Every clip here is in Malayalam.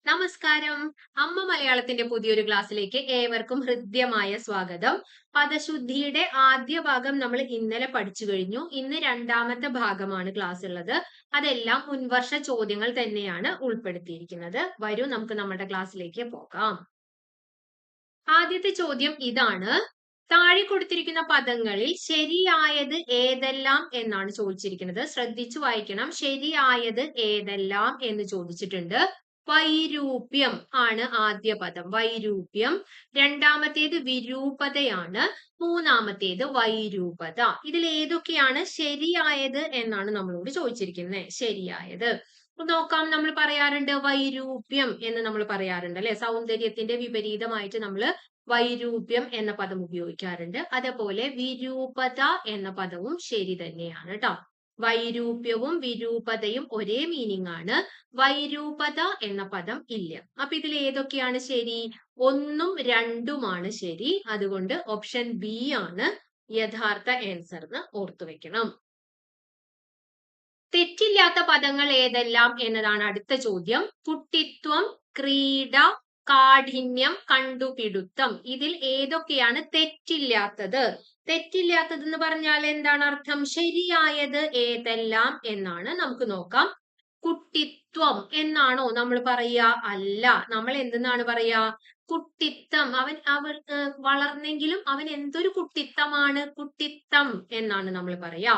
നമസ്കാരം. അമ്മ മലയാളത്തിന്റെ പുതിയൊരു ക്ലാസ്സിലേക്ക് ഏവർക്കും ഹൃദ്യമായ സ്വാഗതം. പദശുദ്ധിയുടെ ആദ്യ ഭാഗം നമ്മൾ ഇന്നലെ പഠിച്ചു കഴിഞ്ഞു. ഇന്ന് രണ്ടാമത്തെ ഭാഗമാണ് ക്ലാസ് ഉള്ളത്. അതെല്ലാം മുൻവർഷ ചോദ്യങ്ങൾ തന്നെയാണ് ഉൾപ്പെടുത്തിയിരിക്കുന്നത്. വരൂ നമുക്ക് നമ്മുടെ ക്ലാസ്സിലേക്ക് പോകാം. ആദ്യത്തെ ചോദ്യം ഇതാണ്. താഴെ കൊടുത്തിരിക്കുന്ന പദങ്ങളിൽ ശരിയായത് ഏതെല്ലാം എന്നാണ് ചോദിച്ചിരിക്കുന്നത്. ശ്രദ്ധിച്ചു വായിക്കണം. ശരിയായത് ഏതെല്ലാം എന്ന് ചോദിച്ചിട്ടുണ്ട്. വൈരൂപ്യം ആണ് ആദ്യ പദം. വൈരൂപ്യം. രണ്ടാമത്തേത് വിരൂപതയാണ്. മൂന്നാമത്തേത് വൈരൂപത. ഇതിൽ ഏതൊക്കെയാണ് ശരിയായത് എന്നാണ് നമ്മളോട് ചോദിച്ചിരിക്കുന്നത്. ശരിയായത് നോക്കാം. നമ്മൾ പറയാറുണ്ട് വൈരൂപ്യം എന്ന് നമ്മൾ പറയാറുണ്ട് അല്ലെ. സൗന്ദര്യത്തിന്റെ വിപരീതമായിട്ട് നമ്മൾ വൈരൂപ്യം എന്ന പദം ഉപയോഗിക്കാറുണ്ട്. അതേപോലെ വിരൂപത എന്ന പദവും ശരി തന്നെയാണ് കേട്ടോ. വൈരൂപ്യവും വിരൂപതയും ഒരേ മീനിങ് ആണ്. വൈരൂപത എന്ന പദം ഇല്ല. അപ്പൊ ഇതിൽ ഏതൊക്കെയാണ് ശരി? ഒന്നും രണ്ടുമാണ് ശരി. അതുകൊണ്ട് ഓപ്ഷൻ ബി ആണ് യഥാർത്ഥ ആൻസർ എന്ന് ഓർത്തു വെക്കണം. തെറ്റില്ലാത്ത പദങ്ങൾ ഏതെല്ലാം എന്നതാണ് അടുത്ത ചോദ്യം. കുട്ടിത്വം, ക്രീഡ, കാഠിന്യം, കണ്ടുപിടുത്തം. ഇതിൽ ഏതൊക്കെയാണ് തെറ്റില്ലാത്തത്? തെറ്റില്ലാത്തത് എന്ന് പറഞ്ഞാൽ എന്താണ് അർത്ഥം? ശരിയായത് ഏതെല്ലാം എന്നാണ്. നമുക്ക് നോക്കാം. കുട്ടിത്വം എന്നാണോ നമ്മൾ പറയാ? അല്ല. നമ്മൾ എന്തെന്നാണ് പറയാ? കുട്ടിത്തം. അവർ വളർന്നെങ്കിലും അവൻ എന്തൊരു കുട്ടിത്തമാണ്? കുട്ടിത്തം എന്നാണ് നമ്മൾ പറയാ.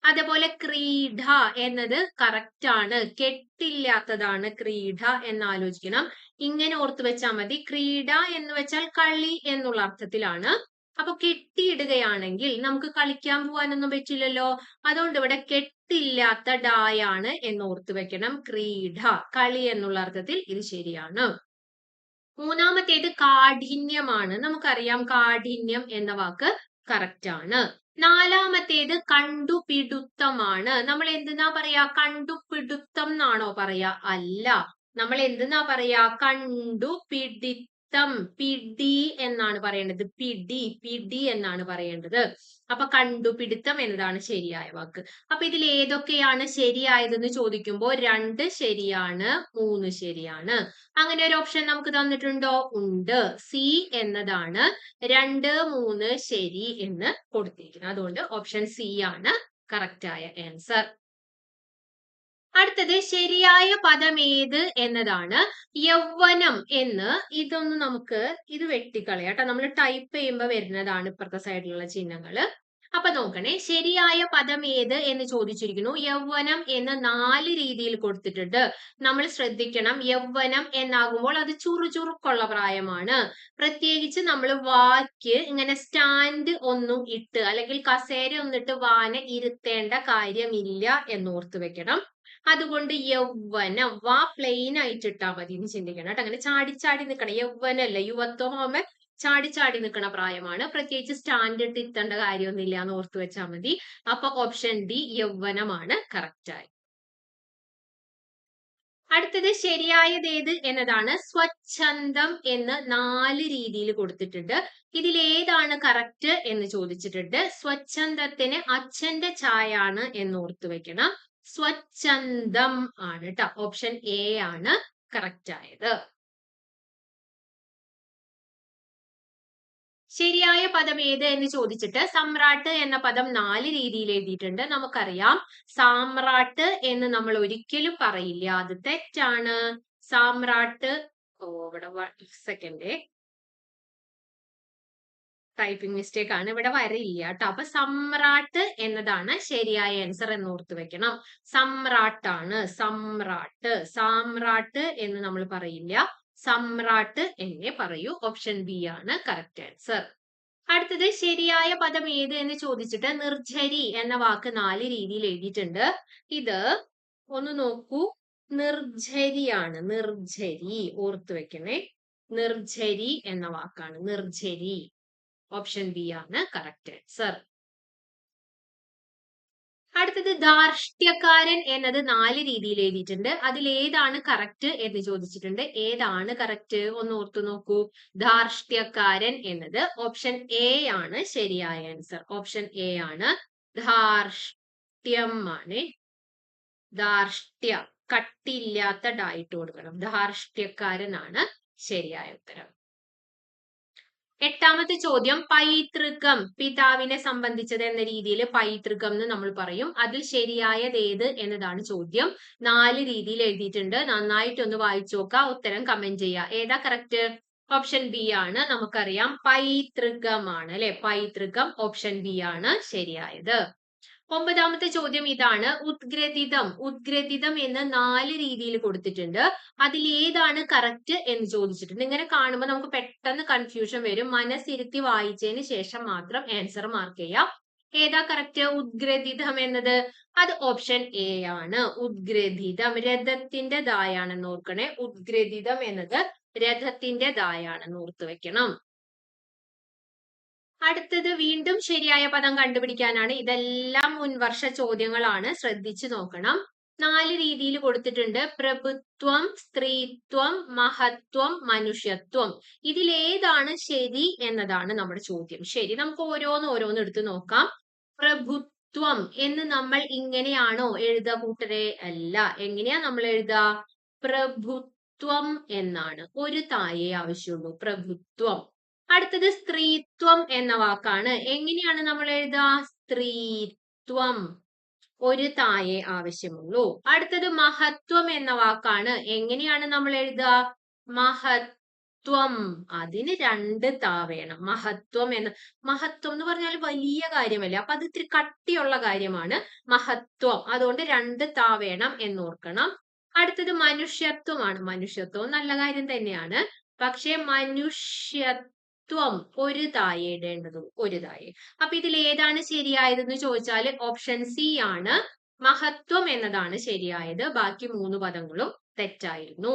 അതേപോലെ ക്രീഡ എന്നത് കറക്റ്റ് ആണ്. കെട്ടില്ലാത്തതാണ് ക്രീഡ എന്ന് ആലോചിക്കണം. ഇങ്ങനെ ഓർത്തു വെച്ചാൽ മതി. ക്രീഡ എന്ന് വെച്ചാൽ കളി എന്നുള്ള അർത്ഥത്തിലാണ്. അപ്പൊ കെട്ടിയിടുകയാണെങ്കിൽ നമുക്ക് കളിക്കാൻ പോവാനൊന്നും പറ്റില്ലല്ലോ. അതുകൊണ്ട് ഇവിടെ കെട്ടില്ലാത്ത ഡായാണ് എന്ന് ഓർത്തു വെക്കണം. ക്രീഡ, കളി എന്നുള്ള അർത്ഥത്തിൽ ഇത് ശരിയാണ്. മൂന്നാമത്തേത് കാഠിന്യമാണ്. നമുക്കറിയാം കാഠിന്യം എന്ന വാക്ക് കറക്റ്റ് ആണ്. നാലാമത്തേത് കണ്ടുപിടുത്തമാണ്. നമ്മൾ എന്തെന്നാ പറയാ? കണ്ടുപിടുത്തം എന്നാണോ പറയാ? അല്ല. നമ്മൾ എന്തെന്നാ പറയാ? കണ്ടുപിടിത്തം. പിടി എന്നാണ് പറയേണ്ടത്. പിടി എന്നാണ് പറയേണ്ടത്. അപ്പൊ കണ്ടുപിടുത്തം എന്നതാണ് ശരിയായ വാക്ക്. അപ്പൊ ഇതിൽ ഏതൊക്കെയാണ് ശരിയായതെന്ന് ചോദിക്കുമ്പോൾ 2 ശരിയാണ്, 3 ശരിയാണ്. അങ്ങനെ ഒരു ഓപ്ഷൻ നമുക്ക് തന്നിട്ടുണ്ടോ? ഉണ്ട്. സി എന്നതാണ് 2, 3 ശരി എന്ന് കൊടുത്തിരിക്കുന്നത്. അതുകൊണ്ട് ഓപ്ഷൻ സി ആണ് കറക്റ്റ് ആയ ആൻസർ. അടുത്തത് ശരിയായ പദം ഏത് എന്നതാണ്. യൗവനം എന്ന് ഇത് വെട്ടിക്കളയാം കേട്ടോ. നമ്മൾ ടൈപ്പ് ചെയ്യുമ്പോൾ വരുന്നതാണ് ഇപ്പുറത്തെ സൈഡിലുള്ള ചിഹ്നങ്ങള്. അപ്പൊ നോക്കണേ, ശരിയായ പദം ഏത് എന്ന് ചോദിച്ചിരിക്കുന്നു. യൗവനം എന്ന് 4 രീതിയിൽ കൊടുത്തിട്ടുണ്ട്. നമ്മൾ ശ്രദ്ധിക്കണം. യൗവനം എന്നാകുമ്പോൾ അത് ചുറുചുറുക്കുള്ള പ്രായമാണ്. പ്രത്യേകിച്ച് നമ്മൾ വാക്ക് ഇങ്ങനെ സ്റ്റാൻഡ് ഒന്നും ഇട്ട് അല്ലെങ്കിൽ കസേര ഒന്നിട്ട് വാന ഇരുത്തേണ്ട കാര്യമില്ല എന്നോർത്ത് വെക്കണം. അതുകൊണ്ട് യൗവനം വാ പ്ലെയിൻ ആയിട്ട് ഇട്ടാ മതി എന്ന് ചിന്തിക്കണം കേട്ടോ. അങ്ങനെ ചാടി ചാടി നിൽക്കണം. യൗവനല്ല, യുവത്വം ആവുമ്പോ ചാടി ചാടി നിൽക്കുന്ന പ്രായമാണ്. പ്രത്യേകിച്ച് സ്റ്റാൻഡ് ഇട്ട് ഇരുത്തേണ്ട കാര്യമൊന്നുമില്ല എന്ന് ഓർത്തു വെച്ചാൽ മതി. അപ്പൊ ഓപ്ഷൻ ഡി യൗവനമാണ് കറക്റ്റ് ആയി. അടുത്തത് ശരിയായത് ഏത് എന്നതാണ്. സ്വച്ഛന്തം എന്ന് 4 രീതിയിൽ കൊടുത്തിട്ടുണ്ട്. ഇതിൽ ഏതാണ് കറക്റ്റ് എന്ന് ചോദിച്ചിട്ടുണ്ട്. സ്വച്ഛന്തത്തിന് അച്ഛന്റെ ഛായ ആണ് എന്ന് ഓർത്തു വെക്കണം. സ്വച്ഛന്തം ആണ് ട്ടോ. ഓപ്ഷൻ എ ആണ് കറക്റ്റ് ആയത്. ശരിയായ പദം ഏത് എന്ന് ചോദിച്ചിട്ട് സമ്രാട്ട് എന്ന പദം 4 രീതിയിൽ എഴുതിയിട്ടുണ്ട്. നമുക്കറിയാം സാമ്രാട്ട് എന്ന് നമ്മൾ ഒരിക്കലും പറയില്ല. അത് തെറ്റാണ്. സാമ്രാട്ട് ഇവിടെ സെക്കൻഡ് ടൈപ്പിംഗ് മിസ്റ്റേക്ക് ആണ്. ഇവിടെ വരയില്ല കേട്ടോ. അപ്പൊ സമ്രാട്ട് എന്നതാണ് ശരിയായ ആൻസർ എന്ന് ഓർത്തു വെക്കണം. സമ്രാട്ടാണ്. സമ്രാട്ട്. സാമ്രാട്ട് എന്ന് നമ്മൾ പറയില്ല. സമ്രാട്ട് എന്നേ പറയൂ. ഓപ്ഷൻ ബി ആണ് കറക്റ്റ് ആൻസർ. അടുത്തത് ശരിയായ പദം ഏത് എന്ന് ചോദിച്ചിട്ട് നിർജ്ജരി എന്ന വാക്ക് 4 രീതിയിൽ എഴുതിയിട്ടുണ്ട്. ഇത് ഒന്ന് നോക്കൂ. നിർജ്ജരിയാണ്. നിർജ്ജരി ഓർത്തു വെക്കണേ. നിർജ്ജരി എന്ന വാക്കാണ്. നിർജ്ജരി. ഓപ്ഷൻ ബി ആണ് കറക്റ്റ് ആൻസർ. അടുത്തത് ധാർഷ്ട്യക്കാരൻ എന്നത് 4 രീതിയിൽ എഴുതിയിട്ടുണ്ട്. അതിൽ ഏതാണ് കറക്റ്റ് എന്ന് ചോദിച്ചിട്ടുണ്ട്. ഏതാണ് കറക്റ്റ് ഒന്ന് ഓർത്തു നോക്കൂ. ധാർഷ്ട്യക്കാരൻ എന്നത് ഓപ്ഷൻ എ ആണ് ശരിയായ ആൻസർ. ഓപ്ഷൻ എ ആണ്. ധാർഷ്ട്യം ആണ്. ധാർഷ്ട്യ കട്ടിയില്ലാത്ത ഡ ഇട്ട് കൊടുക്കണം. ധാർഷ്ട്യക്കാരനാണ് ശരിയായ ഉത്തരം. എട്ടാമത്തെ ചോദ്യം, പൈതൃകം പിതാവിനെ സംബന്ധിച്ചത് എന്ന രീതിയിൽ പൈതൃകം എന്ന് നമ്മൾ പറയും. അതിൽ ശരിയായത് ഏത് എന്നതാണ് ചോദ്യം. 4 രീതിയിൽ എഴുതിയിട്ടുണ്ട്. നന്നായിട്ടൊന്ന് വായിച്ചു നോക്കുക. ഉത്തരം കമന്റ് ചെയ്യുക. ഏതാ കറക്റ്റ്? ഓപ്ഷൻ ബി ആണ്. നമുക്കറിയാം പൈതൃകമാണ് അല്ലെ. പൈതൃകം ഓപ്ഷൻ ബി ആണ് ശരിയായത്. 9ാമത്തെ ചോദ്യം ഇതാണ്. ഉദ്ഗ്രഥിതം. ഉദ്ഗ്രഥിതം എന്ന് 4 രീതിയിൽ കൊടുത്തിട്ടുണ്ട്. അതിൽ ഏതാണ് കറക്റ്റ് എന്ന് ചോദിച്ചിട്ടുണ്ട്. ഇങ്ങനെ കാണുമ്പോൾ നമുക്ക് പെട്ടെന്ന് കൺഫ്യൂഷൻ വരും. മനസ്സിരുത്തി വായിച്ചതിന് ശേഷം മാത്രം ആൻസർ മാർക്ക് ചെയ്യാം. ഏതാ കറക്റ്റ്? ഉദ്ഗ്രഥിതം എന്നത് അത് ഓപ്ഷൻ എ ആണ്. ഉദ്ഗ്രഥിതം രഥത്തിന്റെ ദായാണെന്ന് ഓർക്കണേ. ഉദ്ഗ്രഥിതം എന്നത് രഥത്തിന്റെ ദായാണെന്ന് ഓർത്തു വെക്കണം. അടുത്തത് വീണ്ടും ശരിയായ പദം കണ്ടുപിടിക്കാനാണ്. ഇതെല്ലാം മുൻവർഷ ചോദ്യങ്ങളാണ്. ശ്രദ്ധിച്ചു നോക്കണം. 4 രീതിയിൽ കൊടുത്തിട്ടുണ്ട്. പ്രഭുത്വം, സ്ത്രീത്വം, മഹത്വം, മനുഷ്യത്വം. ഇതിൽ ഏതാണ് ശരി എന്നതാണ് നമ്മുടെ ചോദ്യം. ശരി, നമുക്ക് ഓരോന്ന് എടുത്ത് നോക്കാം. പ്രഭുത്വം എന്ന് നമ്മൾ ഇങ്ങനെയാണോ എഴുതുക കൂട്ടരെ? അല്ല. എങ്ങനെയാ നമ്മൾ എഴുതുക? പ്രഭുത്വം എന്നാണ്. ഒരു തായേ ആവശ്യമുള്ളൂ. പ്രഭുത്വം. അടുത്തത് സ്ത്രീത്വം എന്ന വാക്കാണ്. എങ്ങനെയാണ് നമ്മൾ എഴുതുക? സ്ത്രീത്വം. ഒരു തായേ ആവശ്യമുള്ളൂ. അടുത്തത് മഹത്വം എന്ന വാക്കാണ്. എങ്ങനെയാണ് നമ്മൾ എഴുതുക? മഹത്വം. അതിന് 2 താ വേണം. മഹത്വം എന്ന് പറഞ്ഞാൽ വലിയ കാര്യമല്ലേ. അപ്പൊ അത് ഇത്തിരി കട്ടിയുള്ള കാര്യമാണ് മഹത്വം. അതുകൊണ്ട് 2 താ വേണം എന്നോർക്കണം. അടുത്തത് മനുഷ്യത്വമാണ്. മനുഷ്യത്വം നല്ല കാര്യം തന്നെയാണ്. പക്ഷെ മനുഷ്യത്വം ഒരു തായേ ഇടേണ്ടതും. ഒരു തായേ. അപ്പൊ ഇതിൽ ഏതാണ് ശരിയായതെന്ന് ചോദിച്ചാൽ ഓപ്ഷൻ സി ആണ്. മഹത്വം എന്നതാണ് ശരിയായത്. ബാക്കി 3 പദങ്ങളും തെറ്റായിരുന്നു.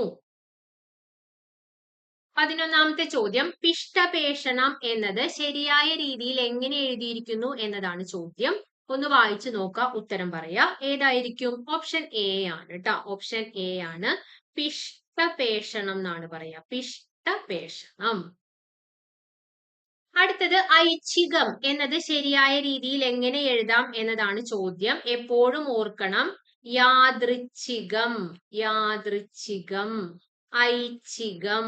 11ാമത്തെ ചോദ്യം, പിഷ്ടപേഷണം എന്നത് ശരിയായ രീതിയിൽ എങ്ങനെ എഴുതിയിരിക്കുന്നു എന്നതാണ് ചോദ്യം. ഒന്ന് വായിച്ചു നോക്കുക. ഉത്തരം പറയാ. ഏതായിരിക്കും? ഓപ്ഷൻ എ ആണ് കേട്ടോ. ഓപ്ഷൻ എ ആണ്. പിഷ്ടപേഷണം എന്നാണ് പറയാ. പിഷ്ടപേഷണം. അടുത്തത് ഐച്ഛികം എന്നത് ശരിയായ രീതിയിൽ എങ്ങനെ എഴുതാം എന്നതാണ് ചോദ്യം. എപ്പോഴും ഓർക്കണം. യാദൃച്ഛികം, യാദൃച്ഛികം, ഐച്ഛികം,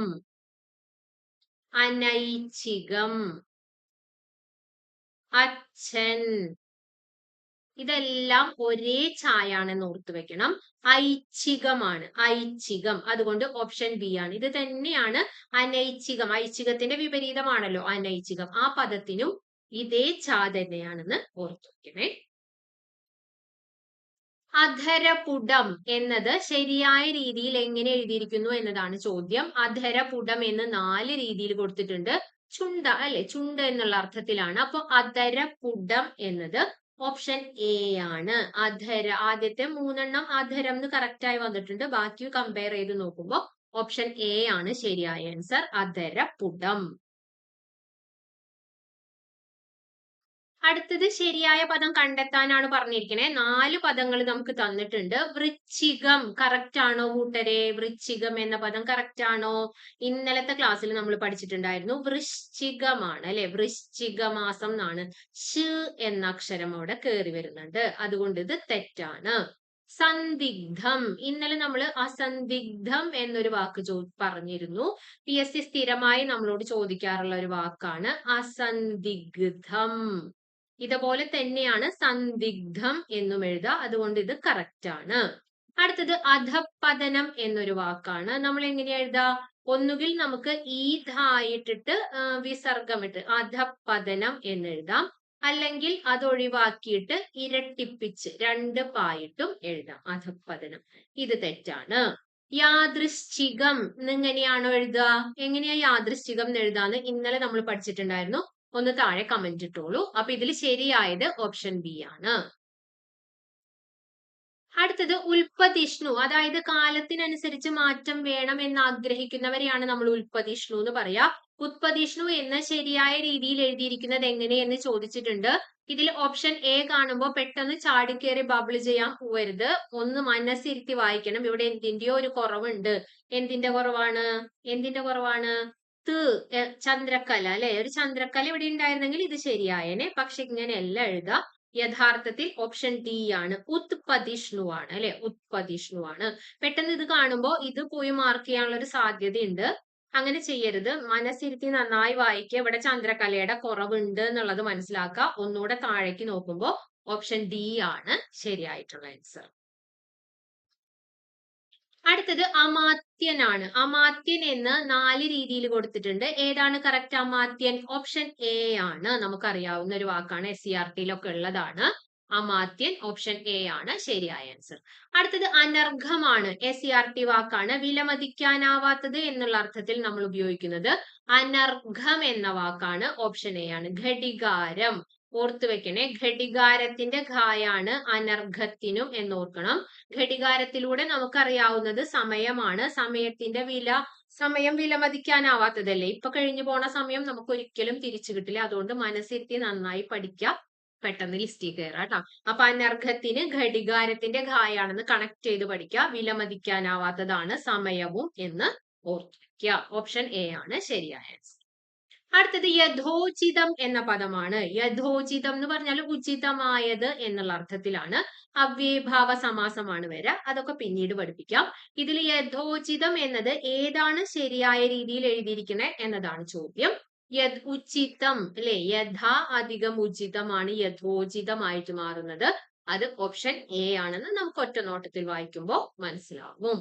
അനൈച്ഛികം, അച്ഛൻ. ഇതെല്ലാം ഒരേ ഛായാണെന്ന് ഓർത്തു വെക്കണം. ഐച്ഛികമാണ്. ഐച്ഛികം. അതുകൊണ്ട് ഓപ്ഷൻ ബി ആണ്. ഇത് തന്നെയാണ് അനൈച്ഛികം. ഐച്ഛികത്തിന്റെ വിപരീതമാണല്ലോ അനൈച്ഛികം. ആ പദത്തിനും ഇതേ ഛാ തന്നെയാണെന്ന് ഓർത്തു വെക്കണേ. അധരപുടം എന്നത് ശരിയായ രീതിയിൽ എങ്ങനെ എഴുതിയിരിക്കുന്നു എന്നതാണ് ചോദ്യം. അധരപുടം എന്ന് 4 രീതിയിൽ കൊടുത്തിട്ടുണ്ട്. ചുണ്ട അല്ലെ. ചുണ്ട് എന്നുള്ള അർത്ഥത്തിലാണ്. അപ്പൊ അധരപുടം എന്നത് ഓപ്ഷൻ എ ആണ്. ആദ്യത്തെ 3 അധരം എന്ന് കറക്റ്റ് ആയി വന്നിട്ടുണ്ട്. ബാക്കി കമ്പയർ ചെയ്ത് നോക്കുമ്പോൾ ഓപ്ഷൻ എ ആണ് ശരിയായ ആൻസർ. അധരപുടം. അടുത്തത് ശരിയായ പദം കണ്ടെത്താനാണ് പറഞ്ഞിരിക്കുന്നത്. 4 പദങ്ങൾ നമുക്ക് തന്നിട്ടുണ്ട്. വൃശ്ചികം കറക്റ്റ് ആണോ കൂട്ടരെ? വൃശ്ചികം എന്ന പദം കറക്റ്റ് ആണോ? ഇന്നലത്തെ ക്ലാസ്സിൽ നമ്മൾ പഠിച്ചിട്ടുണ്ടായിരുന്നു. വൃശ്ചികമാണ് അല്ലെ. വൃശ്ചിക മാസം എന്നാണ്. ഷ് എന്ന അക്ഷരം അവിടെ കയറി വരുന്നുണ്ട്. അതുകൊണ്ട് ഇത് തെറ്റാണ്. സന്ദിഗ്ധം. ഇന്നലെ നമ്മൾ അസന്ദിഗ്ധം എന്നൊരു വാക്ക് പറഞ്ഞിരുന്നു. PSC സ്ഥിരമായി നമ്മളോട് ചോദിക്കാറുള്ള ഒരു വാക്കാണ് അസന്ദിഗ്ധം. ഇതുപോലെ തന്നെയാണ് സന്ദിഗ്ധം എന്നും എഴുതുക. അതുകൊണ്ട് ഇത് കറക്റ്റ് ആണ്. അടുത്തത് അധപ്പതനം എന്നൊരു വാക്കാണ്. നമ്മൾ എങ്ങനെയാ എഴുതുക? ഒന്നുകിൽ നമുക്ക് ഈധായിട്ടിട്ട് വിസർഗമിട്ട് അധപ്പതനം എന്ന് എഴുതാം. അല്ലെങ്കിൽ അത് ഒഴിവാക്കിയിട്ട് ഇരട്ടിപ്പിച്ച് 2 പായിട്ടും എഴുതാം. അധപ്പതനം. ഇത് തെറ്റാണ്. യാദൃശ്ചികം എങ്ങനെയാണോ എഴുതുക? എങ്ങനെയാ യാദൃശ്ചികം എന്ന് എഴുതാന്ന് ഇന്നലെ നമ്മൾ പഠിച്ചിട്ടുണ്ടായിരുന്നു. ഒന്ന് താഴെ കമന്റ് ഇട്ടോളൂ. അപ്പൊ ഇതിൽ ശരിയായത് ഓപ്ഷൻ ബി ആണ്. അടുത്തത് ഉൽപ്പതിഷ്ണു. അതായത് കാലത്തിനനുസരിച്ച് മാറ്റം വേണം എന്ന് ആഗ്രഹിക്കുന്നവരെയാണ് നമ്മൾ ഉൽപ്പതിഷ്ണു എന്ന് പറയാ. ഉത്പതിഷ്ണു എന്ന് ശരിയായ രീതിയിൽ എഴുതിയിരിക്കുന്നത് എങ്ങനെയെന്ന് ചോദിച്ചിട്ടുണ്ട്. ഇതിൽ ഓപ്ഷൻ എ കാണുമ്പോൾ പെട്ടെന്ന് ചാടിക്കേറി ബബിൾ ചെയ്യാൻ പോവരുത്. ഒന്ന് മനസ്സിരുത്തി വായിക്കണം. ഇവിടെ എന്തിന്റെയോ ഒരു കുറവുണ്ട്. എന്തിന്റെ കുറവാണ്? എന്തിന്റെ കുറവാണ്? ചന്ദ്രക്കല അല്ലെ. ഒരു ചന്ദ്രക്കല ഇവിടെ ഉണ്ടായിരുന്നെങ്കിൽ ഇത് ശരിയായേനെ. പക്ഷെ ഇങ്ങനെയല്ല എഴുതുക. യഥാർത്ഥത്തിൽ ഓപ്ഷൻ ഡി ആണ്, ഉത്പതിഷ്ണു ആണ് അല്ലെ, ഉത്പതിഷ്ണു ആണ്. പെട്ടെന്ന് ഇത് കാണുമ്പോൾ ഇത് പോയി മാർക്ക് ചെയ്യാനുള്ള ഒരു സാധ്യതയുണ്ട്. അങ്ങനെ ചെയ്യരുത്. മനസ്സിരുത്തി നന്നായി വായിക്കുക. ഇവിടെ ചന്ദ്രകലയുടെ കുറവുണ്ട് എന്നുള്ളത് മനസ്സിലാക്കുക. ഒന്നുകൂടെ താഴേക്ക് നോക്കുമ്പോൾ ഓപ്ഷൻ ഡി ആണ് ശരിയായിട്ടുള്ള ആൻസർ. അടുത്തത് അമാത്യനാണ്. അമാത്യൻ എന്ന് 4 രീതിയിൽ കൊടുത്തിട്ടുണ്ട്. ഏതാണ് കറക്റ്റ് അമാത്യൻ? ഓപ്ഷൻ എ ആണ്. നമുക്കറിയാവുന്ന ഒരു വാക്കാണ്, SCERT-യിലൊക്കെ ഉള്ളതാണ്. അമാത്യൻ ഓപ്ഷൻ എ ആണ് ശരിയായ ആൻസർ. അടുത്തത് അനർഘമാണ്. SCERT വാക്കാണ്. വിലമതിക്കാനാവാത്തത് എന്നുള്ള അർത്ഥത്തിൽ നമ്മൾ ഉപയോഗിക്കുന്നത് അനർഘം എന്ന വാക്കാണ്. ഓപ്ഷൻ എ ആണ്. ഘടികാരം ഓർത്തു വെക്കണേ. ഘടികാരത്തിന്റെ ഘായാണ് അനർഘത്തിനും എന്നോർക്കണം. ഘടികാരത്തിലൂടെ നമുക്കറിയാവുന്നത് സമയമാണ്. സമയത്തിന്റെ സമയം വിലമതിക്കാനാവാത്തതല്ലേ. ഇപ്പൊ കഴിഞ്ഞു പോണ സമയം നമുക്ക് ഒരിക്കലും തിരിച്ചു കിട്ടില്ല. അതുകൊണ്ട് മനസ്സിരുത്തി നന്നായി പഠിക്കുക. പെട്ടെന്ന് ലിസ്റ്റിൽ കയറാം കേട്ടോ. അപ്പൊ അനർഘത്തിന് ഘടികാരത്തിന്റെ ഘായാണെന്ന് കണക്ട് ചെയ്ത് പഠിക്കുക. വിലമതിക്കാനാവാത്തതാണ് സമയവും എന്ന് ഓർക്കുക. ഓപ്ഷൻ എ ആണ് ശരിയായ ആൻസർ. അടുത്തത് യഥോചിതം എന്ന പദമാണ്. യഥോചിതം എന്ന് പറഞ്ഞാൽ ഉചിതമായത് എന്നുള്ള അർത്ഥത്തിലാണ്. അവ്യയഭാവ സമാസമാണ് വരിക. അതൊക്കെ പിന്നീട് പഠിപ്പിക്കാം. ഇതിൽ യഥോചിതം എന്നത് ഏതാണ് ശരിയായ രീതിയിൽ എഴുതിയിരിക്കുന്നത് എന്നതാണ് ചോദ്യം. ഉചിതം അല്ലെ, യഥാ അധികം ഉചിതമാണ് യഥോചിതമായിട്ട് മാറുന്നത്. അത് ഓപ്ഷൻ എ ആണെന്ന് നമുക്ക് ഒറ്റ നോട്ടത്തിൽ വായിക്കുമ്പോൾ മനസ്സിലാവും.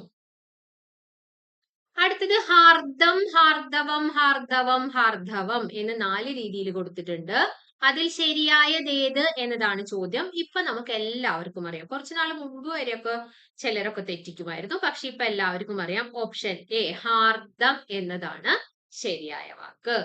അടുത്തത് ഹാർദം, ഹാർദവം, ഹാർദവം, ഹാർദവം എന്ന് 4 രീതിയിൽ കൊടുത്തിട്ടുണ്ട്. അതിൽ ശരിയായത് ഏത് എന്നതാണ് ചോദ്യം. ഇപ്പൊ നമുക്ക് എല്ലാവർക്കും അറിയാം. കുറച്ചു നാൾ മുമ്പ് വരെയൊക്കെ ചിലരൊക്കെ തെറ്റിക്കുമായിരുന്നു. പക്ഷെ ഇപ്പൊ എല്ലാവർക്കും അറിയാം. ഓപ്ഷൻ എ ഹാർദം എന്നതാണ് ശരിയായ വാക്ക്.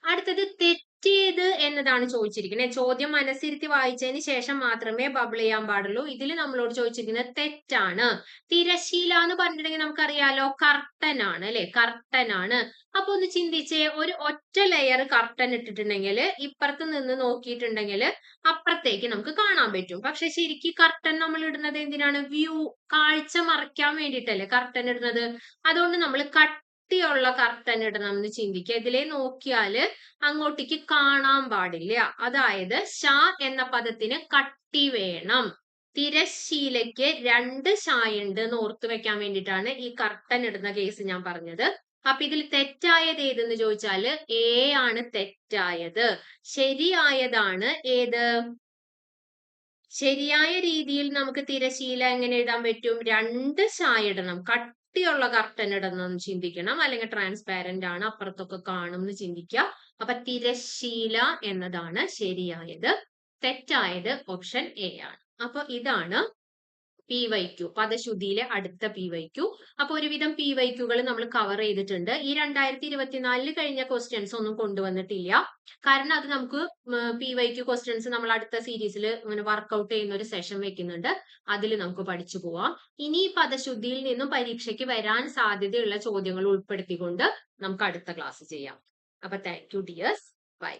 അടുത്തത് തെറ്റേത് എന്നതാണ് ചോദിച്ചിരിക്കുന്നത്. ചോദ്യം മനസ്സിരുത്തി വായിച്ചതിന് ശേഷം മാത്രമേ ബബിൾ ചെയ്യാൻ പാടുള്ളൂ. ഇതിൽ നമ്മളോട് ചോദിച്ചിരിക്കുന്നത് തെറ്റാണ്. തിരശീല എന്ന് പറഞ്ഞിട്ടുണ്ടെങ്കിൽ നമുക്കറിയാലോ കർട്ടൻ ആണ് അല്ലെ, കർട്ടൻ ആണ്. അപ്പൊ ഒന്ന് ചിന്തിച്ചേ, ഒരു ഒറ്റ ലെയർ കർട്ടൻ ഇട്ടിട്ടുണ്ടെങ്കിൽ ഇപ്പുറത്ത് നിന്ന് നോക്കിയിട്ടുണ്ടെങ്കിൽ അപ്പുറത്തേക്ക് നമുക്ക് കാണാൻ പറ്റും. പക്ഷെ ശരിക്കും കർട്ടൻ നമ്മൾ ഇടുന്നത് എന്തിനാണ്? വ്യൂ, കാഴ്ച മറയ്ക്കാൻ വേണ്ടിയിട്ടല്ലേ കർട്ടൻ ഇടുന്നത്. അതുകൊണ്ട് നമ്മൾ കട്ടിയുള്ള കർട്ടൻ ഇടണം എന്ന് ചിന്തിക്കുക. ഇതിലെ നോക്കിയാല് അങ്ങോട്ടേക്ക് കാണാൻ പാടില്ല. അതായത് ഷ എന്ന പദത്തിന് കട്ടി വേണം. തിരശീലയ്ക്ക് 2 ഷായുണ്ട് എന്ന് ഓർത്തു വെക്കാൻ വേണ്ടിയിട്ടാണ് ഈ കർട്ടൻ ഇടുന്ന കേസ് ഞാൻ പറഞ്ഞത്. അപ്പൊ ഇതിൽ തെറ്റായത് ഏതെന്ന് ചോദിച്ചാല് എ ആണ് തെറ്റായത്. ശരിയായതാണ് ഏത്? ശരിയായ രീതിയിൽ നമുക്ക് തിരശീല എങ്ങനെ എഴുതാൻ പറ്റും? 2 ഷായ ഇടണം. കട്ടിയുള്ള കർട്ടൻ ഇടണം എന്ന് ചിന്തിക്കണം. അല്ലെങ്കിൽ ട്രാൻസ്പാരന്റ് ആണ്, അപ്പുറത്തൊക്കെ കാണും എന്ന് ചിന്തിക്കുക. അപ്പൊ തിരശീല എന്നതാണ് ശരിയായത്. തെറ്റായത് ഓപ്ഷൻ എ ആണ്. അപ്പൊ ഇതാണ് PYQ, പദശുദ്ധിയിലെ അടുത്ത PYQ. അപ്പൊ ഒരുവിധം PYQകൾ നമ്മൾ കവർ ചെയ്തിട്ടുണ്ട്. ഈ 2024 കഴിഞ്ഞ ക്വസ്റ്റ്യൻസ് ഒന്നും കൊണ്ടുവന്നിട്ടില്ല. കാരണം അത് നമുക്ക് PYQ ക്വസ്റ്റ്യൻസ് നമ്മൾ അടുത്ത സീരീസിൽ ഇങ്ങനെ വർക്ക്ഔട്ട് ചെയ്യുന്ന ഒരു സെഷൻ വെക്കുന്നുണ്ട്. അതിൽ നമുക്ക് പഠിച്ചു പോവാം. ഇനി പദശുദ്ധിയിൽ നിന്നും പരീക്ഷയ്ക്ക് വരാൻ സാധ്യതയുള്ള ചോദ്യങ്ങൾ ഉൾപ്പെടുത്തിക്കൊണ്ട് നമുക്ക് അടുത്ത ക്ലാസ് ചെയ്യാം. അപ്പൊ താങ്ക് യു ഡിയേഴ്സ്. ബൈ.